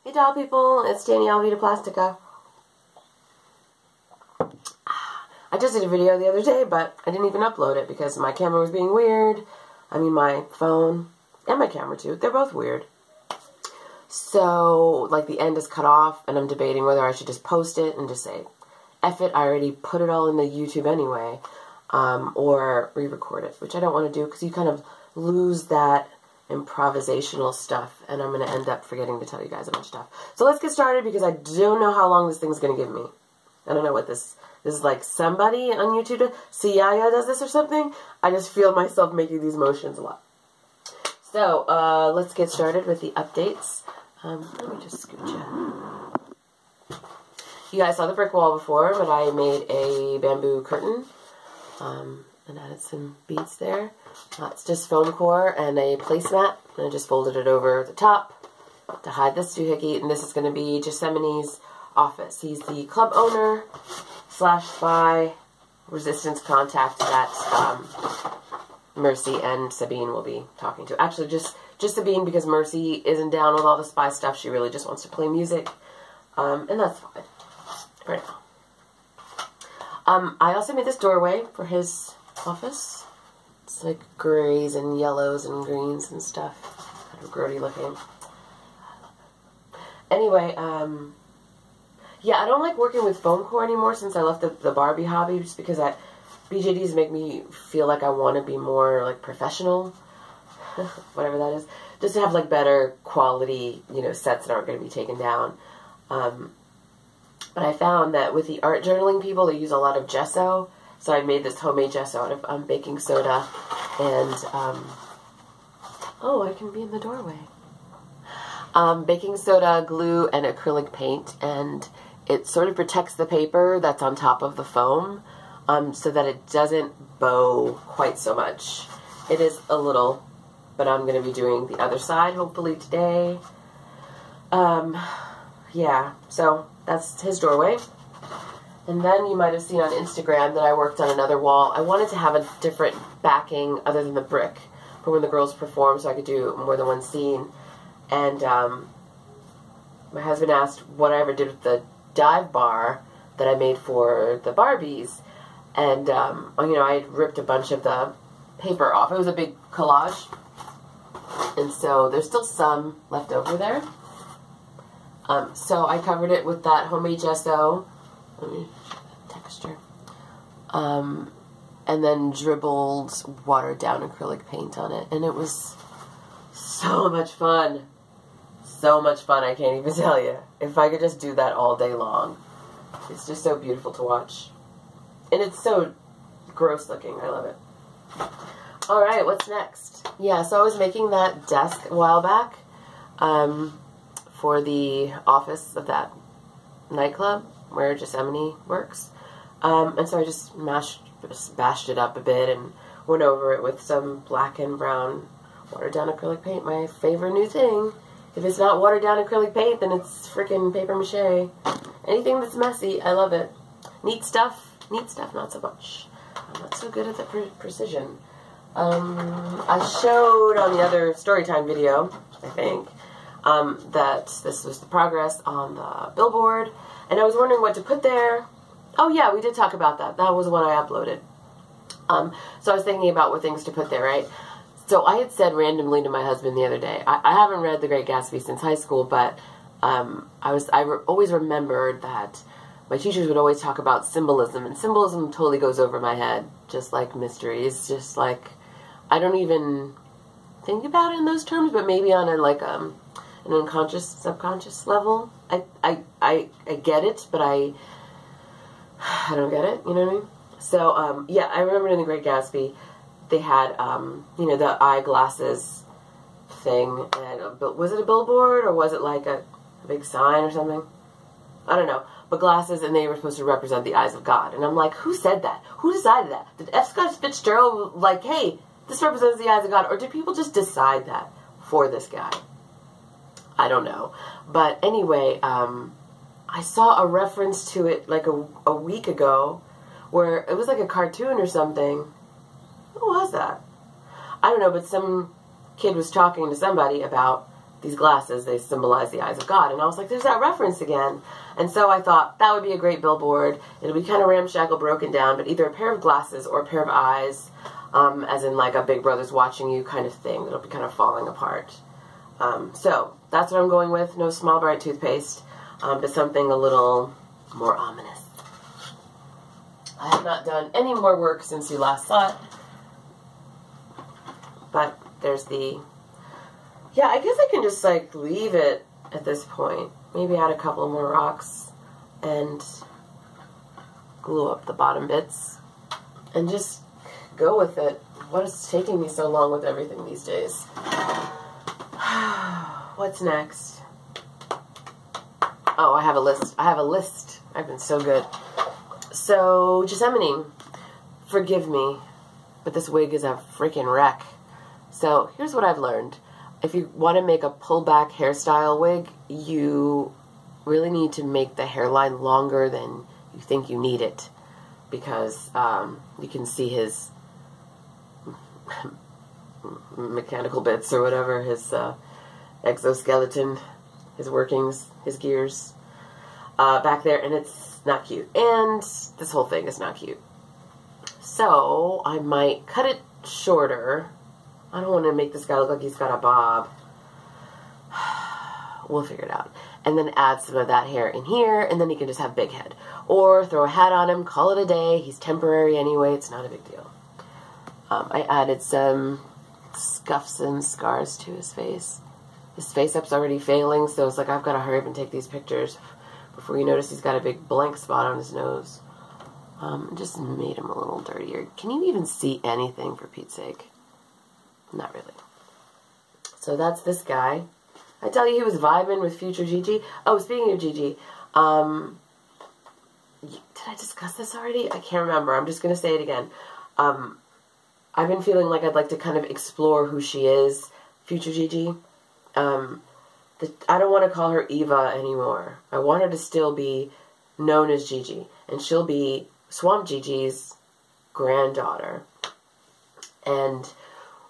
Hey doll people, it's Danielle Vita Plastica. I just did a video the other day, but I didn't even upload it because my camera was being weird. I mean, my phone and my camera too, they're both weird. So, like, the end is cut off, and I'm debating whether I should just post it and just say, F it, I already put it all in the YouTube anyway, or re-record it, which I don't want to do because you kind of lose that improvisational stuff, and I'm going to end up forgetting to tell you guys a bunch of stuff. So let's get started because I don't know how long this thing's going to give me. I don't know what this is like. Somebody on YouTube does. See, Yaya does this or something. I just feel myself making these motions a lot. So let's get started with the updates. Let me just scooch you. You guys saw the brick wall before, but I made a bamboo curtain and added some beads there. It's just foam core and a placemat, and I just folded it over the top to hide this doohickey, and this is going to be Jessemene's office. He's the club owner / spy resistance contact that Mercy and Sabine will be talking to. Actually, just Sabine, because Mercy isn't down with all the spy stuff. She really just wants to play music, and that's fine for now. I also made this doorway for his office. It's like grays and yellows and greens and stuff. Kind of grody looking. Anyway, yeah, I don't like working with foam core anymore since I left the Barbie hobby, just because BJDs make me feel like I want to be more like professional, whatever that is, just to have like better quality, you know, sets that aren't going to be taken down. But I found that with the art journaling people, they use a lot of gesso. So I made this homemade gesso out of baking soda and, oh, I can be in the doorway. Baking soda, glue, and acrylic paint, and it sort of protects the paper that's on top of the foam, so that it doesn't bow quite so much. It is a little, but I'm going to be doing the other side hopefully today. Yeah, so that's his doorway. And then you might have seen on Instagram that I worked on another wall. I wanted to have a different backing other than the brick for when the girls perform, so I could do more than one scene. And my husband asked what I ever did with the dive bar that I made for the Barbies. And, you know, I had ripped a bunch of the paper off. It was a big collage. And so there's still some left over there. So I covered it with that homemade gesso. Let me check the texture. And then dribbled watered down acrylic paint on it. And it was so much fun. So much fun, I can't even tell you. If I could just do that all day long. It's just so beautiful to watch. And it's so gross looking. I love it. Alright, what's next? Yeah, so I was making that desk a while back for the office of that nightclub where Jessemene works. And so I just bashed it up a bit and went over it with some black and brown watered down acrylic paint. My favorite new thing. If it's not watered down acrylic paint, then it's freaking paper mache. Anything that's messy, I love it. Neat stuff, not so much. I'm not so good at the precision. I showed on the other Storytime video, I think, that this was the progress on the billboard. And I was wondering what to put there. Oh yeah, we did talk about that. That was the one I uploaded. So I was thinking about what things to put there, right? So I had said randomly to my husband the other day, I haven't read The Great Gatsby since high school, but I always remembered that my teachers would always talk about symbolism, and symbolism totally goes over my head, just like mysteries, just like, I don't even think about it in those terms, but maybe on an unconscious, subconscious level. I get it, but I don't get it, you know what I mean? So, yeah, I remember in The Great Gatsby, they had, you know, the eyeglasses thing, and was it a billboard, or was it like a big sign or something? I don't know. But glasses, and they were supposed to represent the eyes of God. And I'm like, who said that? Who decided that? Did F. Scott Fitzgerald, like, hey, this represents the eyes of God? Or did people just decide that for this guy? I don't know. But anyway, I saw a reference to it like a week ago, where it was like a cartoon or something. What was that? I don't know, but some kid was talking to somebody about these glasses, they symbolize the eyes of God. And I was like, there's that reference again. And so I thought that would be a great billboard. It'll be kind of ramshackle, broken down, but either a pair of glasses or a pair of eyes, as in like a Big Brother's watching you kind of thing. It'll be kind of falling apart. So that's what I'm going with. No Small Bright toothpaste, but something a little more ominous. I have not done any more work since you last saw it. But there's the... Yeah, I guess I can just, like, leave it at this point. Maybe add a couple more rocks and glue up the bottom bits. And just go with it. What is taking me so long with everything these days? What's next? Oh, I have a list. I have a list. I've been so good. So, Yosemite, forgive me, but this wig is a freaking wreck. So, here's what I've learned. If you want to make a pullback hairstyle wig, you really need to make the hairline longer than you think you need it. Because you can see his mechanical bits or whatever, his exoskeleton, his workings, his gears back there, and it's not cute. And this whole thing is not cute. So I might cut it shorter. I don't want to make this guy look like he's got a bob. We'll figure it out. And then add some of that hair in here, and then he can just have big head. Or throw a hat on him, call it a day. He's temporary anyway. It's not a big deal. I added some scuffs and scars to his face. His face-up's already failing, so it's like I've got to hurry up and take these pictures before you notice he's got a big blank spot on his nose. Just made him a little dirtier. Can you even see anything, for Pete's sake? Not really. So that's this guy. I tell you, he was vibing with future Gigi. Oh, speaking of Gigi, did I discuss this already? I can't remember. I'm just going to say it again. I've been feeling like I'd like to kind of explore who she is, future Gigi. I don't want to call her Eva anymore. I want her to still be known as Gigi. And she'll be Swamp Gigi's granddaughter. And,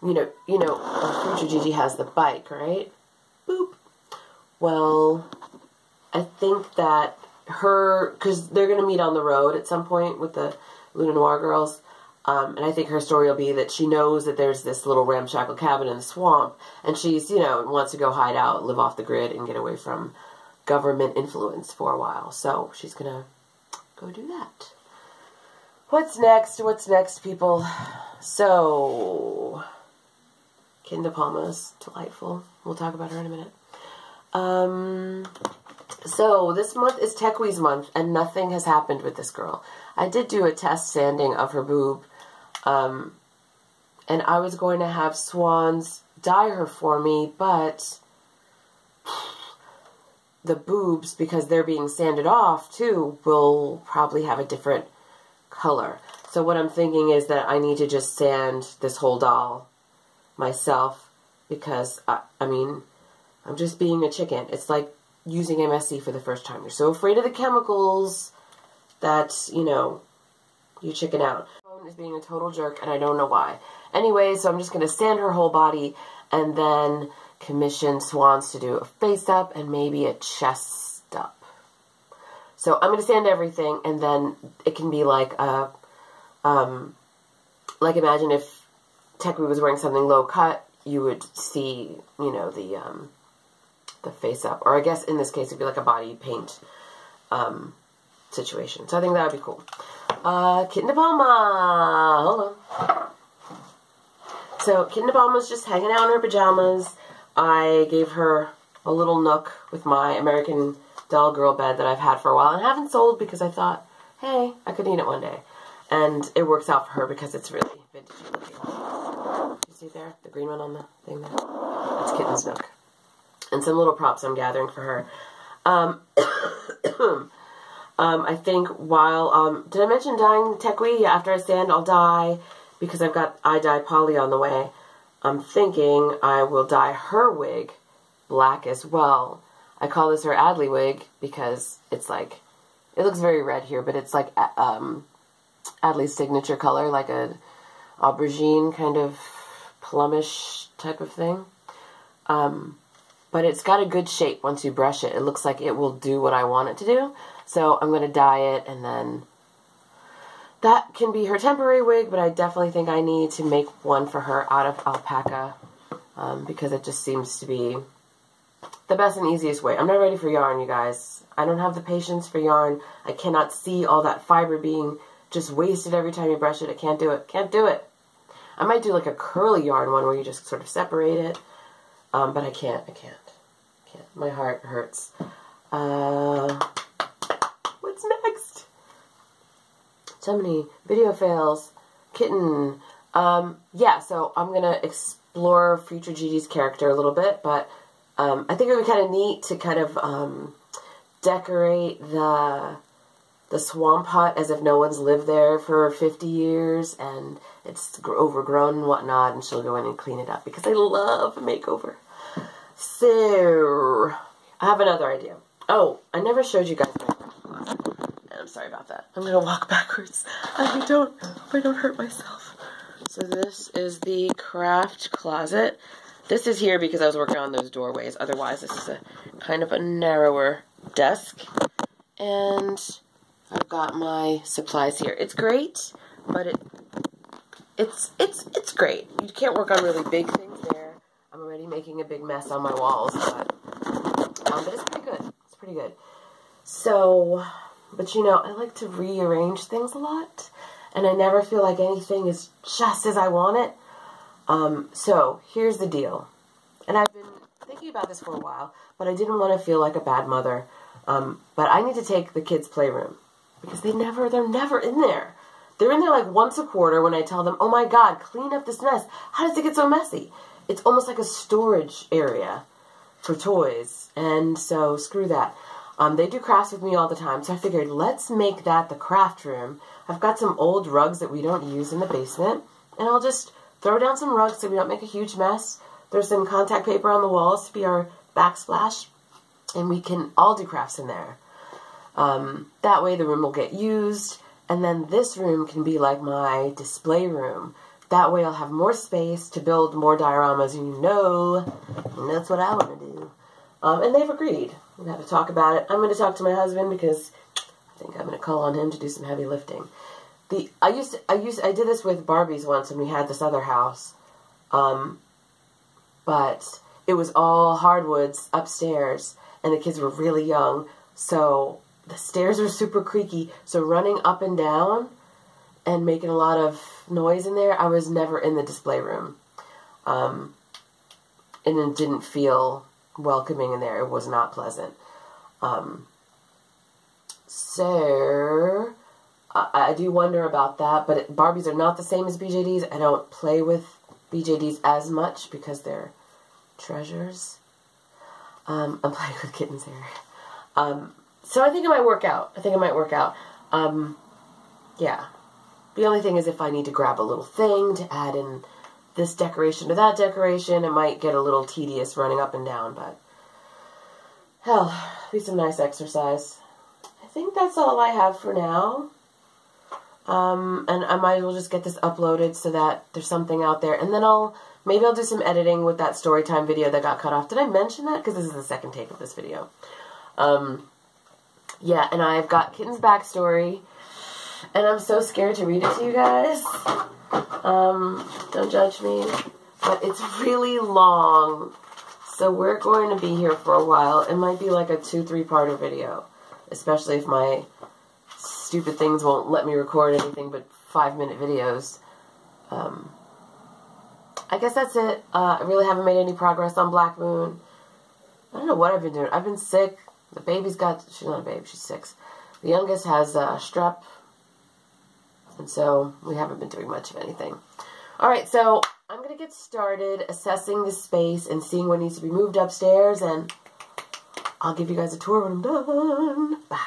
you know, future Gigi has the bike, right? Boop. Well, I think that because they're going to meet on the road at some point with the Luna Noir girls. And I think her story will be that she knows that there's this little ramshackle cabin in the swamp, and she's, wants to go hide out, live off the grid, and get away from government influence for a while. So she's gonna go do that. What's next? What's next, people? So, Kinda Palma's delightful. We'll talk about her in a minute. So this month is Tekwee's month, and nothing has happened with this girl. I did do a test sanding of her boob, and I was going to have Swans dye her for me, but the boobs, because they're being sanded off too, will probably have a different color. So what I'm thinking is that I need to just sand this whole doll myself, because, I'm just being a chicken. It's like using MSC for the first time. You're so afraid of the chemicals that, you chicken out. Phone is being a total jerk, and I don't know why. Anyway, so I'm just going to sand her whole body, and then commission Swans to do a face-up and maybe a chest-up. So I'm going to sand everything, and then it can be like a, like imagine if Tekwee was wearing something low-cut, you would see, the face-up. Or I guess in this case, it'd be like a body paint, situation. So I think that would be cool. Kitten De Palma! Hold on. So, Kitten De Palma's just hanging out in her pajamas. I gave her a little nook with my American Doll Girl bed that I've had for a while and haven't sold because I thought, hey, I could need it one day. And it works out for her because it's really vintagey looking. You see there? The green one on the thing there? That's Kitten's nook. And some little props I'm gathering for her. I think while, did I mention dyeing Tekwee? Yeah, after I sand, I'll dye, because I've got eye dye poly on the way. I'm thinking I will dye her wig black as well. I call this her Adley wig because it's like, it looks very red here, but it's like Adley's signature color, like a aubergine kind of plumish type of thing. but it's got a good shape once you brush it. It looks like it will do what I want it to do. So I'm going to dye it, and then that can be her temporary wig, but I definitely think I need to make one for her out of alpaca because it just seems to be the best and easiest way. I'm not ready for yarn, you guys. I don't have the patience for yarn. I cannot see all that fiber being just wasted every time you brush it. I can't do it. Can't do it. I might do like a curly yarn one where you just sort of separate it. But I can't. I can't. My heart hurts. What's next? So many video fails. Kitten. Yeah, so I'm going to explore future Gigi's character a little bit, but I think it would be kind of neat to kind of decorate the swamp hut as if no one's lived there for 50 years and it's overgrown and whatnot, and she'll go in and clean it up because I love a makeover. So, I have another idea. Oh, I never showed you guys my closet. I'm sorry about that. I'm going to walk backwards. I hope I don't hurt myself. So this is the craft closet. This is here because I was working on those doorways. Otherwise, this is a kind of a narrower desk. And I've got my supplies here. It's great, but it's great. You can't work on really big things there. I'm already making a big mess on my walls, but it's pretty good. It's pretty good. So, but you know, I like to rearrange things a lot, and I never feel like anything is just as I want it. So, here's the deal. And I've been thinking about this for a while, but I didn't want to feel like a bad mother. But I need to take the kids' playroom, because they're never in there. They're in there like once a quarter when I tell them, oh my God, clean up this mess. How does it get so messy? It's almost like a storage area for toys. And so, screw that. They do crafts with me all the time, so I figured, let's make that the craft room. I've got some old rugs that we don't use in the basement, and I'll just throw down some rugs so we don't make a huge mess. There's some contact paper on the walls to be our backsplash, and we can all do crafts in there. That way the room will get used, and then this room can be like my display room. That way I'll have more space to build more dioramas, and that's what I want to do. And they've agreed. We've got to talk about it. I'm going to talk to my husband because I think I'm going to call on him to do some heavy lifting. I did this with Barbies once when we had this other house. But it was all hardwoods upstairs, and the kids were really young, so the stairs were super creaky, so running up and down and making a lot of noise in there, I was never in the display room. And it didn't feel welcoming in there. It was not pleasant. So I do wonder about that, but Barbies are not the same as BJDs. I don't play with BJDs as much because they're treasures. I'm playing with kittens here. So I think it might work out. Yeah. The only thing is if I need to grab a little thing to add in this decoration to that decoration, it might get a little tedious running up and down, but hell, be some nice exercise. I think that's all I have for now. And I might as well just get this uploaded so that there's something out there. And then maybe I'll do some editing with that story time video that got cut off. Did I mention that? Because this is the second take of this video. Yeah, and I've got Kitten's backstory. And I'm so scared to read it to you guys. Don't judge me. But it's really long. So we're going to be here for a while. It might be like a 2-3-parter video. Especially if my stupid things won't let me record anything but 5-minute videos. I guess that's it. I really haven't made any progress on Black Moon. I don't know what I've been doing. I've been sick. The baby's she's not a babe, she's 6. The youngest has strep. And so we haven't been doing much of anything. Alright, so I'm going to get started assessing the space and seeing what needs to be moved upstairs. And I'll give you guys a tour when I'm done. Bye.